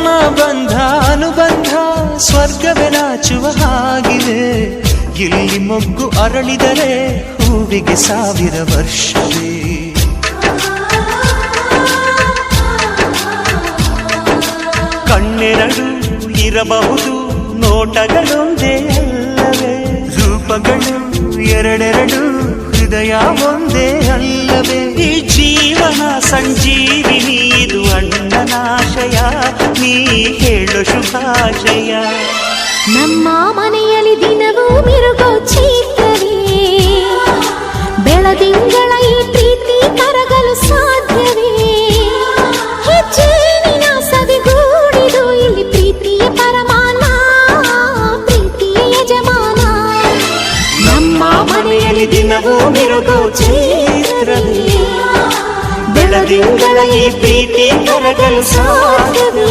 ನಮ್ಮ ಬಂಧ ಅನುಬಂಧ ಸ್ವರ್ಗವೇ ನಾಚುವ ಹಾಗಿದೆ. ಇಲ್ಲಿ ಮೊಗ್ಗು ಅರಳಿದರೆ ಹೂವಿಗೆ 1000 ವರ್ಷವೇ. ಕಣ್ಣೆರಡು ಇರಬಹುದು ನೋಟಗಳೊಂದೇ ಅಲ್ಲವೇ, ರೂಪಗಳು ಎರಡೆರಡು ಹೃದಯ ಒಂದೇ ಅಲ್ಲವೇ. ಈ ಜೀವನ ಸಂಜೀವಿನಿ ಇದು ಅಣ್ಣನಾಶಯ, ನೀ ಹೇಳು ಶುಭಾಶಯ. ನಮ್ಮ ಮನೆಯಲ್ಲಿ ದಿನವೂ ಮಿರುಗೋ ಚೈತ್ರವೇ, ಬೆಳದಿಂಗಳ ಈ ಪ್ರೀತಿ ಕರಗಲು ಸಾಧ್ಯವೇ. ಹೆಜ್ಜೆನಿನ ಸವಿಗೂಡಿದು ಇಲ್ಲಿ ಪ್ರೀತಿಯ ಪರಮಾನ, ಪ್ರೀತಿಯ ಯಜಮಾನ. ನಮ್ಮ ಮನೆಯಲ್ಲಿ ದಿನವೂ ಮಿರುಗೋ ಚೈತ್ರವೇ, ಬೆಳದಿಂಗಳ ಈ ಪ್ರೀತಿ ಕರಗಲು ಸಾಧ್ಯವೇ.